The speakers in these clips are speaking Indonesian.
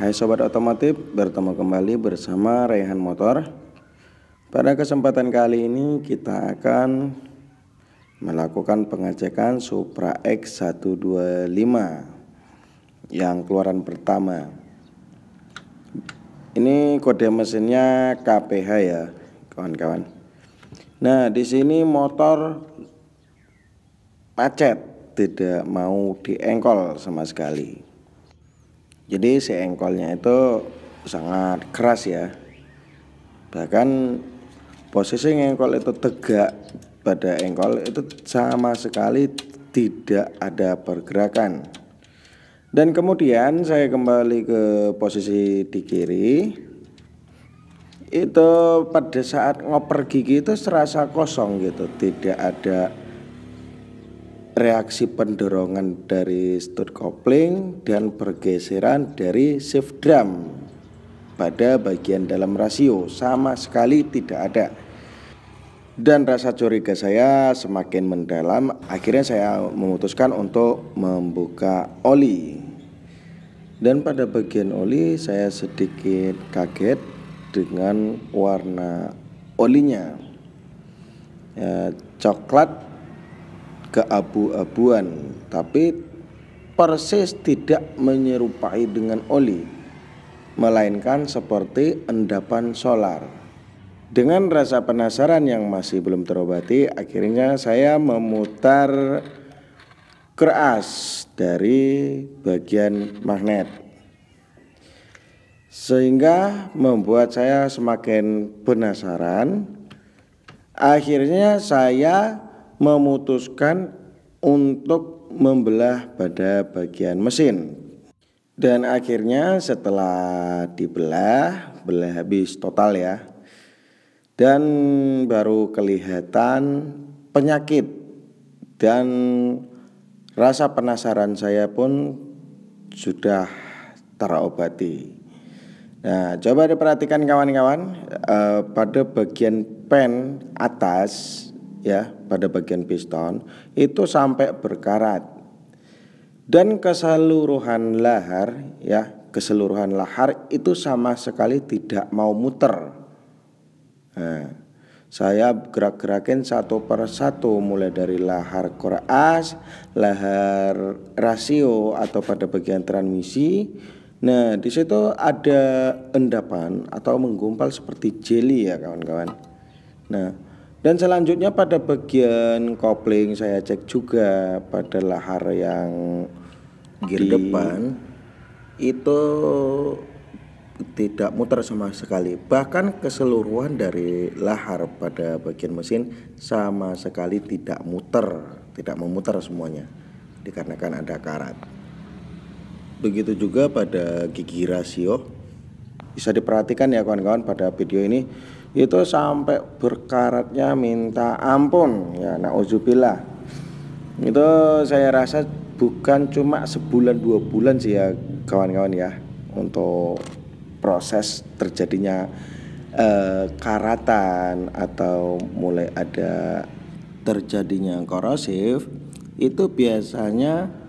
Hai Sobat Otomotif, bertemu kembali bersama Raihan Motor. Pada kesempatan kali ini kita akan melakukan pengecekan Supra X125 yang keluaran pertama. Ini kode mesinnya KPH ya, kawan-kawan. Nah, di sini motor macet, tidak mau diengkol sama sekali. Jadi si engkolnya itu sangat keras ya. Bahkan posisi engkol itu tegak pada engkol itu sama sekali tidak ada pergerakan. Dan kemudian saya kembali ke posisi di kiri. Itu pada saat ngoper gigi itu serasa kosong gitu, tidak ada reaksi pendorongan dari stud kopling dan pergeseran dari shift drum pada bagian dalam rasio, sama sekali tidak ada. Dan rasa curiga saya semakin mendalam. Akhirnya saya memutuskan untuk membuka oli. Dan pada bagian oli saya sedikit kaget dengan warna olinya ya, coklat keabu-abuan, tapi persis tidak menyerupai dengan oli, melainkan seperti endapan solar. Dengan rasa penasaran yang masih belum terobati, akhirnya saya memutar keras dari bagian magnet, sehingga membuat saya semakin penasaran. Akhirnya saya memutuskan untuk membelah pada bagian mesin. Dan akhirnya setelah belah habis total ya, dan baru kelihatan penyakit, dan rasa penasaran saya pun sudah terobati. Nah, coba diperhatikan kawan-kawan, pada bagian pen atas ya, pada bagian piston itu sampai berkarat, dan keseluruhan lahar ya, keseluruhan lahar itu sama sekali tidak mau muter. Nah, saya gerak-gerakin satu per satu, mulai dari lahar core as, lahar rasio atau pada bagian transmisi. Nah, di situ ada endapan atau menggumpal seperti jelly ya kawan-kawan. Nah, dan selanjutnya pada bagian kopling saya cek juga pada lahar yang gear depan itu tidak muter sama sekali. Bahkan keseluruhan dari lahar pada bagian mesin sama sekali tidak muter, tidak memutar semuanya, dikarenakan ada karat. Begitu juga pada gigi rasio, bisa diperhatikan ya kawan-kawan pada video ini, itu sampai berkaratnya minta ampun ya, nauzubillah. Itu saya rasa bukan cuma sebulan 2 bulan sih ya kawan-kawan ya, untuk proses terjadinya karatan atau mulai ada terjadinya korosif, itu biasanya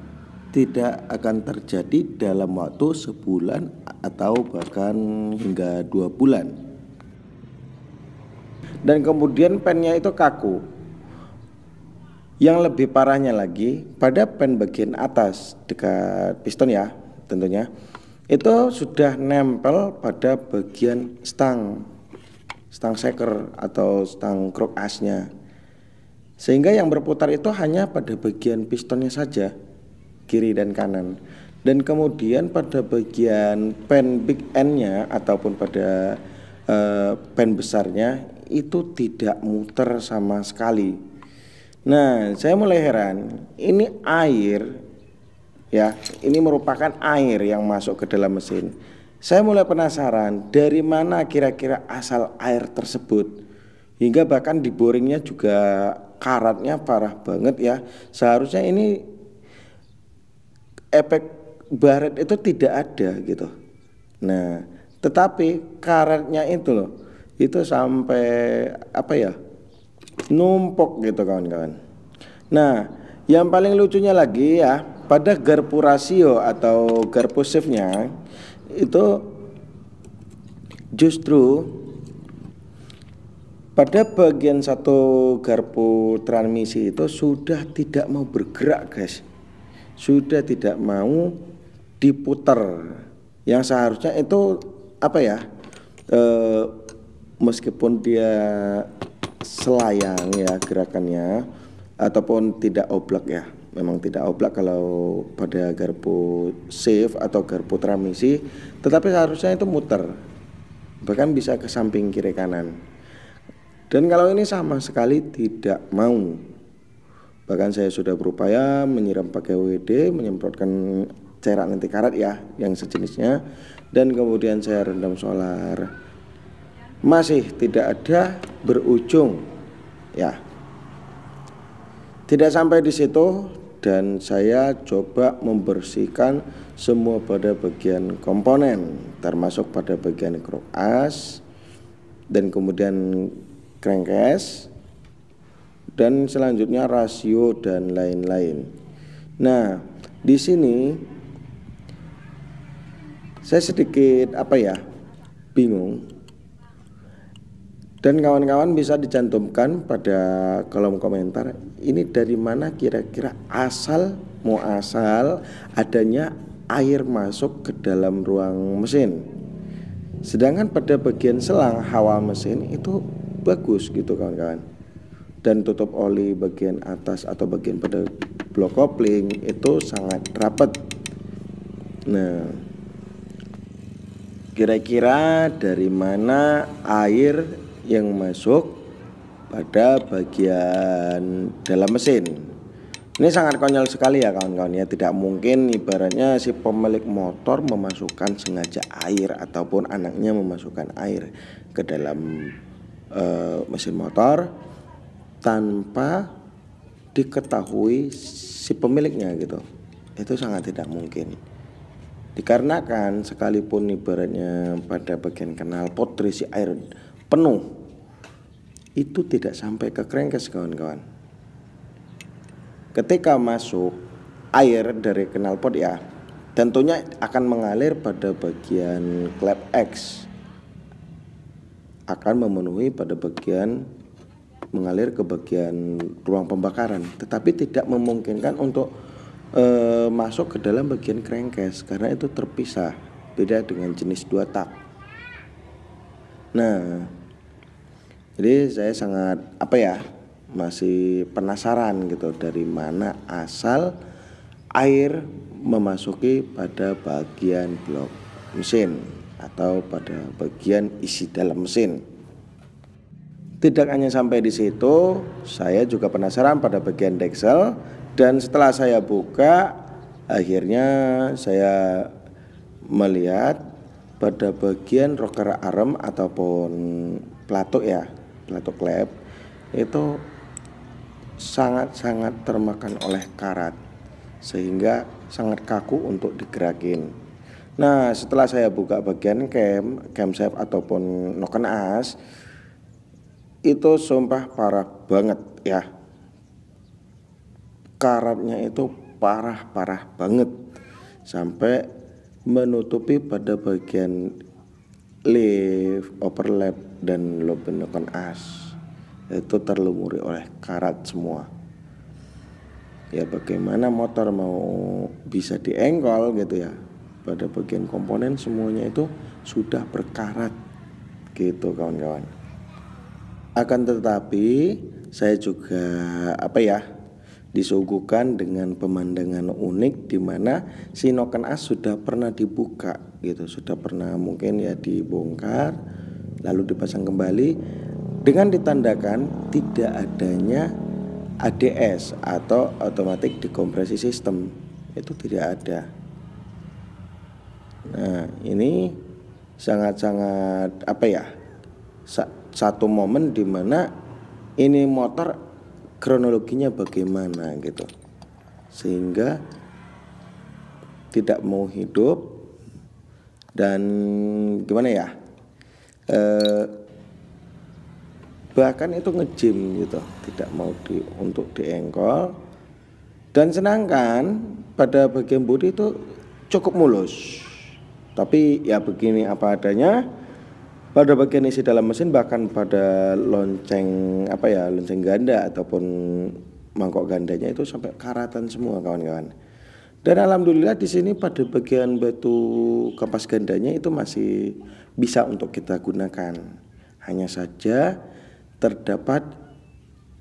tidak akan terjadi dalam waktu sebulan atau bahkan hingga 2 bulan. Dan kemudian pennya itu kaku. Yang lebih parahnya lagi, pada pen bagian atas dekat piston ya tentunya, itu sudah nempel pada bagian stang shaker atau stang krok asnya, sehingga yang berputar itu hanya pada bagian pistonnya saja, kiri dan kanan. Dan kemudian pada bagian pen big end-nya ataupun pada pen besarnya itu tidak muter sama sekali. Nah, saya mulai heran, ini air ya, ini merupakan air yang masuk ke dalam mesin. Saya mulai penasaran dari mana kira-kira asal air tersebut, hingga bahkan di boringnya juga karatnya parah banget ya. Seharusnya ini efek baret itu tidak ada gitu. Nah, tetapi karatnya itu loh, itu sampai apa ya, numpuk gitu kawan-kawan. Nah, yang paling lucunya lagi ya, pada garpu rasio atau garpu shiftnya itu justru pada bagian satu garpu transmisi itu sudah tidak mau bergerak, guys. Sudah tidak mau diputar. Yang seharusnya itu apa ya? Meskipun dia selayang ya gerakannya ataupun tidak oblak ya. Memang tidak oblak kalau pada garpu shift atau garpu transmisi, tetapi seharusnya itu muter. Bahkan bisa ke samping kiri kanan. Dan kalau ini sama sekali tidak mau. Bahkan saya sudah berupaya menyiram pakai WD, menyemprotkan cairan anti karat ya, yang sejenisnya. Dan kemudian saya rendam solar. Masih tidak ada berujung. Ya. Tidak sampai di situ dan saya coba membersihkan semua pada bagian komponen, termasuk pada bagian krok as dan kemudian crankcase dan selanjutnya rasio dan lain-lain. Nah, di sini saya sedikit bingung. Dan kawan-kawan bisa dicantumkan pada kolom komentar ini dari mana kira-kira asal adanya air masuk ke dalam ruang mesin. Sedangkan pada bagian selang hawa mesin itu bagus gitu kawan-kawan. Dan tutup oli bagian atas atau bagian pada blok kopling itu sangat rapat. Nah, kira-kira dari mana air yang masuk pada bagian dalam mesin? Ini sangat konyol sekali ya kawan-kawan ya. Tidak mungkin ibaratnya si pemilik motor memasukkan sengaja air ataupun anaknya memasukkan air ke dalam mesin motor tanpa diketahui si pemiliknya gitu. Itu sangat tidak mungkin. Dikarenakan sekalipun ibaratnya pada bagian knalpot terisi air penuh, itu tidak sampai ke crankcase kawan-kawan. Ketika masuk air dari knalpot ya, tentunya akan mengalir pada bagian klep X, akan memenuhi pada bagian mengalir ke bagian ruang pembakaran, tetapi tidak memungkinkan untuk masuk ke dalam bagian crankcase karena itu terpisah, beda dengan jenis 2 tak. Nah, jadi saya sangat masih penasaran gitu dari mana asal air memasuki pada bagian blok mesin atau pada bagian isi dalam mesin. Tidak hanya sampai di situ, saya juga penasaran pada bagian deksel dan setelah saya buka akhirnya saya melihat pada bagian rocker arm ataupun pelatuk ya, pelatuk klep itu sangat-sangat termakan oleh karat sehingga sangat kaku untuk digerakin. Nah, setelah saya buka bagian camshaft ataupun noken as, itu sumpah parah banget ya. Karatnya itu parah banget sampai menutupi pada bagian lift, overlap dan lobe noken as. Itu terlumuri oleh karat semua. Ya bagaimana motor mau bisa diengkol gitu ya. Pada bagian komponen semuanya itu sudah berkarat gitu kawan-kawan. Akan tetapi saya juga disuguhkan dengan pemandangan unik di mana si noken as sudah pernah dibuka gitu, sudah pernah mungkin ya dibongkar lalu dipasang kembali dengan ditandakan tidak adanya ADS atau automatic decompression system, itu tidak ada. Nah, ini sangat-sangat satu momen di mana ini motor kronologinya bagaimana gitu, sehingga tidak mau hidup dan gimana ya, bahkan itu ngejim gitu, tidak mau untuk diengkol. Dan sedangkan pada bagian bodi itu cukup mulus, Tapi ya begini apa adanya. Pada bagian isi dalam mesin, bahkan pada lonceng lonceng ganda ataupun mangkok gandanya itu sampai karatan semua kawan-kawan. Dan alhamdulillah di sini pada bagian batu kampas gandanya itu masih bisa untuk kita gunakan. Hanya saja terdapat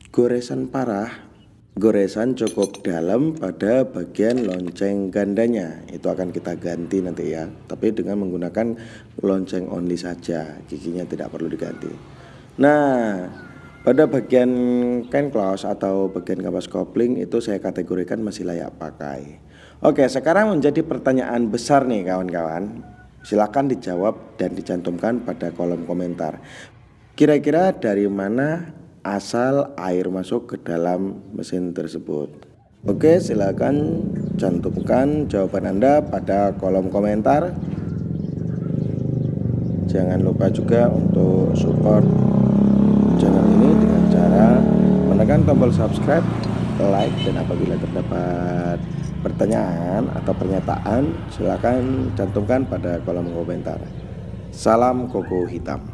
goresan parah, goresan cukup dalam pada bagian lonceng gandanya. Itu akan kita ganti nanti ya, tapi dengan menggunakan lonceng only saja, giginya tidak perlu diganti. Nah, pada bagian can close atau bagian kampas kopling itu saya kategorikan masih layak pakai. Oke, sekarang menjadi pertanyaan besar nih kawan-kawan. Silakan dijawab dan dicantumkan pada kolom komentar. Kira-kira dari mana asal air masuk ke dalam mesin tersebut? Oke, silakan cantumkan jawaban Anda pada kolom komentar. Jangan lupa juga untuk support channel ini dengan cara menekan tombol subscribe, like, dan apabila terdapat pertanyaan atau pernyataan silakan cantumkan pada kolom komentar. Salam Koko Hitam.